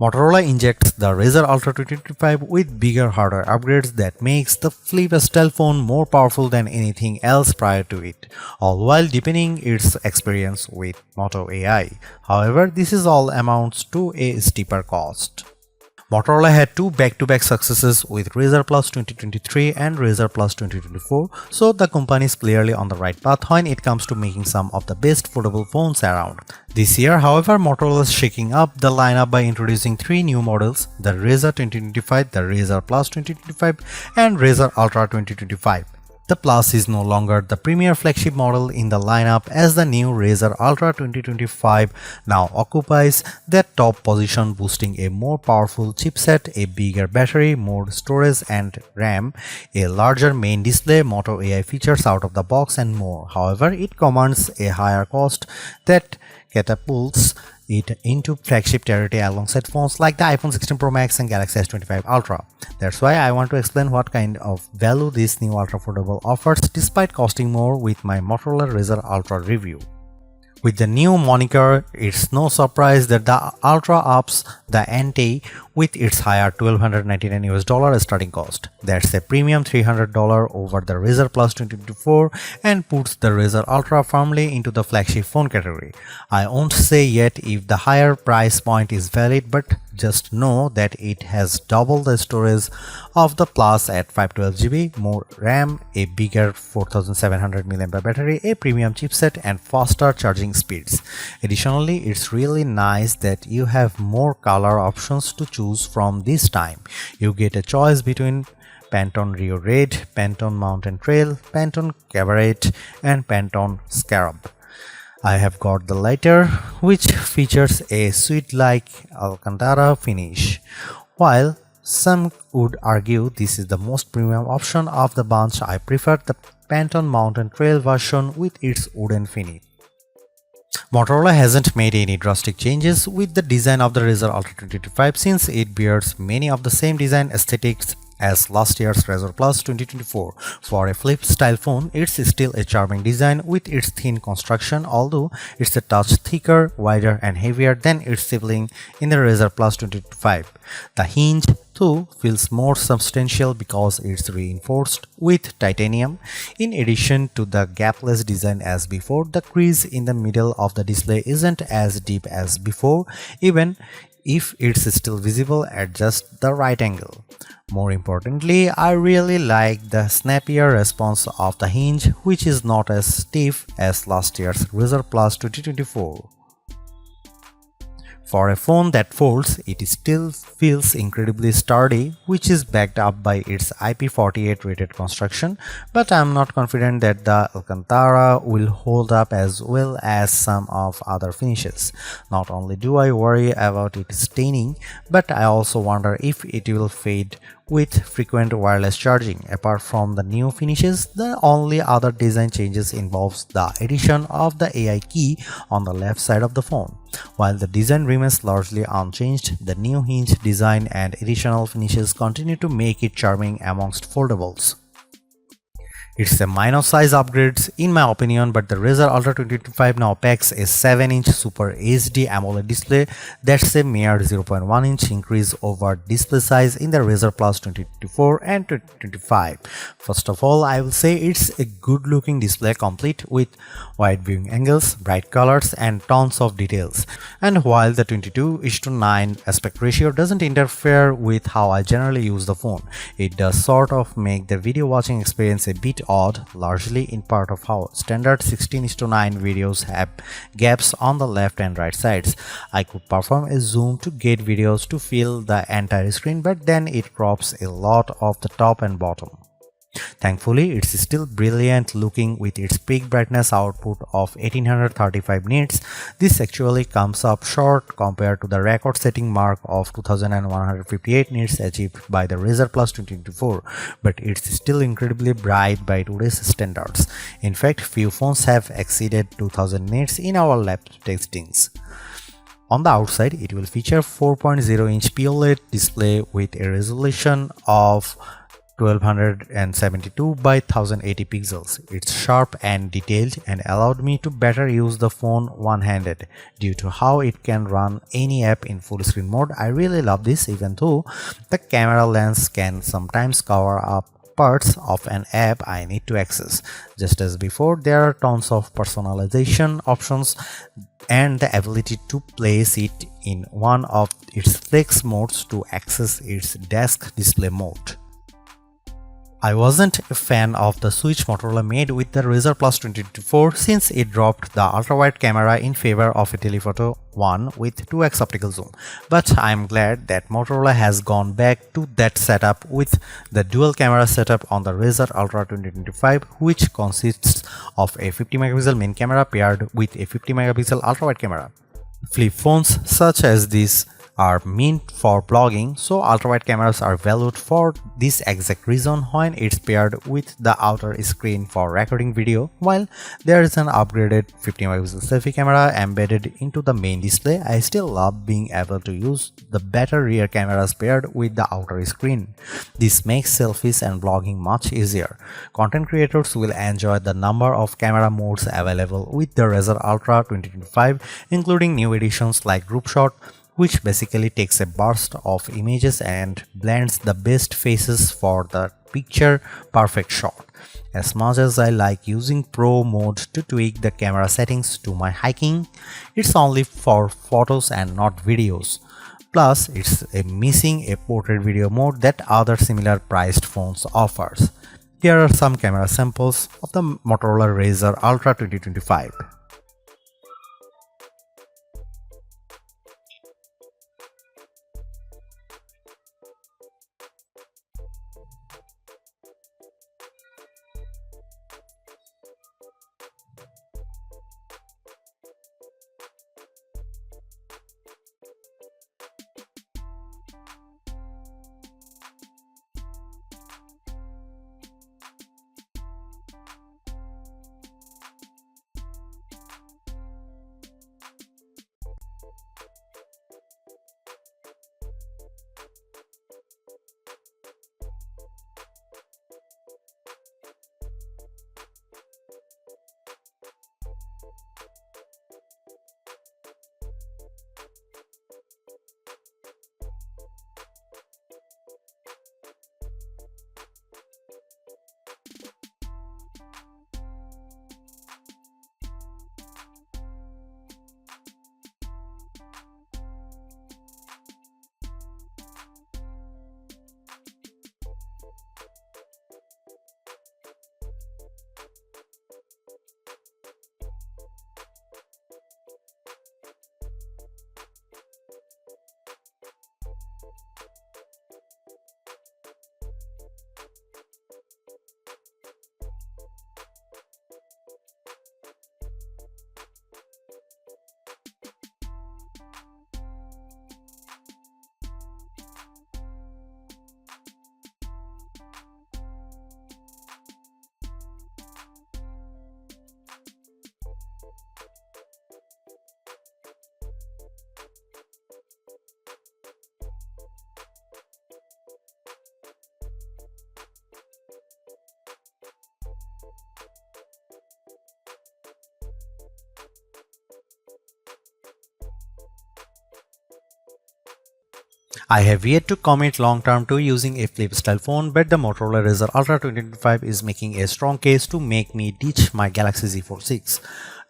Motorola injects the Razr Ultra 2025 with bigger hardware upgrades that makes the flip style phone more powerful than anything else prior to it, all while deepening its experience with Moto AI. However, this is all amounts to a steeper cost. Motorola had two back-to-back successes with Razr Plus 2023 and Razr Plus 2024, so the company is clearly on the right path when it comes to making some of the best foldable phones around. This year, however, Motorola is shaking up the lineup by introducing three new models: the Razr 2025, the Razr Plus 2025, and Razr Ultra 2025. The Plus is no longer the premier flagship model in the lineup, as the new Razr Ultra 2025 now occupies that top position, boasting a more powerful chipset, a bigger battery, more storage and RAM, a larger main display, Moto AI features out of the box, and more. However, it commands a higher cost that catapults it into flagship territory alongside phones like the iPhone 16 Pro Max and Galaxy S25 Ultra. That's why I want to explain what kind of value this new ultra foldable offers despite costing more with my Motorola Razr Ultra review. With the new moniker, it's no surprise that the Ultra ups the ante with its higher $1,299 starting cost. That's a premium $300 over the Razr Plus 2024 and puts the Razr Ultra firmly into the flagship phone category. I won't say yet if the higher price point is valid, but just know that it has double the storage of the Plus at 512GB, more RAM, a bigger 4700 mAh battery, a premium chipset, and faster charging speeds. Additionally, it's really nice that you have more color options to choose from this time. You get a choice between Pantone Rio Red, Pantone Mountain Trail, Pantone Cabaret, and Pantone Scarab. I have got the latter, which features a sweet-like Alcantara finish. While some would argue this is the most premium option of the bunch, I prefer the Pantone Mountain Trail version with its wooden finish. Motorola hasn't made any drastic changes with the design of the Razr Ultra 2025 since it bears many of the same design aesthetics as last year's Razr Plus 2024. For a flip-style phone, it's still a charming design with its thin construction, although it's a touch thicker, wider, and heavier than its sibling in the Razr Plus 2025. The hinge, too, feels more substantial because it's reinforced with titanium. In addition to the gapless design as before, the crease in the middle of the display isn't as deep as before, even if it's still visible at just the right angle. More importantly, I really like the snappier response of the hinge, which is not as stiff as last year's Razr Plus 2024. For a phone that folds, it still feels incredibly sturdy, which is backed up by its IP48 rated construction, but I'm not confident that the Alcantara will hold up as well as some of other finishes. Not only do I worry about it staining, but I also wonder if it will fade with frequent wireless charging. Apart from the new finishes, the only other design changes involves the addition of the AI key on the left side of the phone. While the design remains largely unchanged, the new hinge design and additional finishes continue to make it charming amongst foldables. It's a minor size upgrade in my opinion, but the Razr Ultra 2025 now packs a 7-inch Super HD AMOLED display. That's a mere 0.1-inch increase over display size in the Razr Plus 2024 and 2025. First of all, I will say it's a good looking display complete with wide viewing angles, bright colors, and tons of details. And while the 22:9 aspect ratio doesn't interfere with how I generally use the phone, it does sort of make the video watching experience a bit odd, largely in part of how standard 16:9 videos have gaps on the left and right sides. I could perform a zoom to get videos to fill the entire screen, but then it crops a lot of the top and bottom. Thankfully, it's still brilliant looking with its peak brightness output of 1835 nits. This actually comes up short compared to the record-setting mark of 2158 nits achieved by the Razr Plus 2024, but it's still incredibly bright by today's standards. In fact, few phones have exceeded 2000 nits in our lab testings. On the outside, it will feature 4.0-inch POLED display with a resolution of 1272 by 1080 pixels. It's sharp and detailed and allowed me to better use the phone one-handed. Due to how it can run any app in full screen mode, I really love this, even though the camera lens can sometimes cover up parts of an app I need to access. Just as before, there are tons of personalization options and the ability to place it in one of its flex modes to access its desk display mode. I wasn't a fan of the switch Motorola made with the Razr Plus 2024 since it dropped the ultra-wide camera in favor of a telephoto one with 2x optical zoom, but I'm glad that Motorola has gone back to that setup with the dual camera setup on the Razr Ultra 2025, which consists of a 50 megapixel main camera paired with a 50 megapixel ultra-wide camera. Flip phones such as this are meant for blogging, so ultra-wide cameras are valued for this exact reason when it's paired with the outer screen for recording video. While there is an upgraded 50 megapixel selfie camera embedded into the main display, I still love being able to use the better rear cameras paired with the outer screen. This makes selfies and blogging much easier. Content creators will enjoy the number of camera modes available with the Razr Ultra 2025, including new editions like Group Shot, which basically takes a burst of images and blends the best faces for the picture perfect shot. As much as I like using Pro mode to tweak the camera settings to my hiking, it's only for photos and not videos. Plus, it's missing a portrait video mode that other similar priced phones offers. Here are some camera samples of the Motorola Razr Ultra 2025. I have yet to commit long term to using a flip style phone, but the Motorola Razr Ultra 2025 is making a strong case to make me ditch my Galaxy Z Fold 6.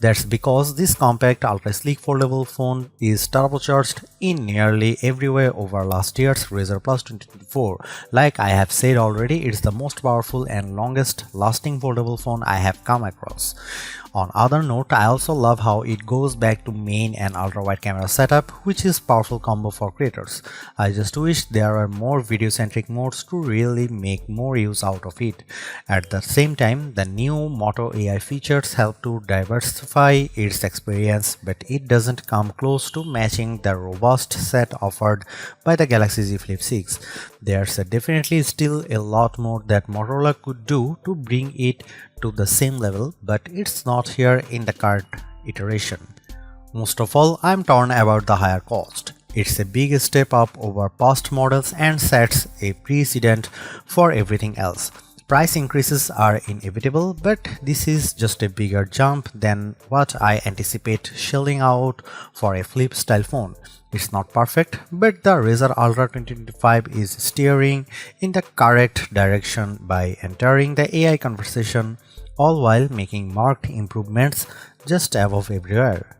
That's because this compact ultra sleek foldable phone is turbocharged in nearly every way over last year's Razr Plus 2024. Like I have said already, it's the most powerful and longest lasting foldable phone I have come across. On other note, I also love how it goes back to main and ultra wide camera setup, which is powerful combo for creators. I just wish there were more video centric modes to really make more use out of it. At the same time, the new Moto AI features help to diversify its experience, but it doesn't come close to matching the robust set offered by the Galaxy Z Flip 6. There's definitely still a lot more that Motorola could do to bring it to the same level, but it's not here in the current iteration. Most of all, I'm torn about the higher cost. It's a big step up over past models and sets a precedent for everything else. Price increases are inevitable, but this is just a bigger jump than what I anticipate shelling out for a flip style phone. It's not perfect, but the Razr Ultra 2025 is steering in the correct direction by entering the AI conversation, all while making marked improvements just above everywhere.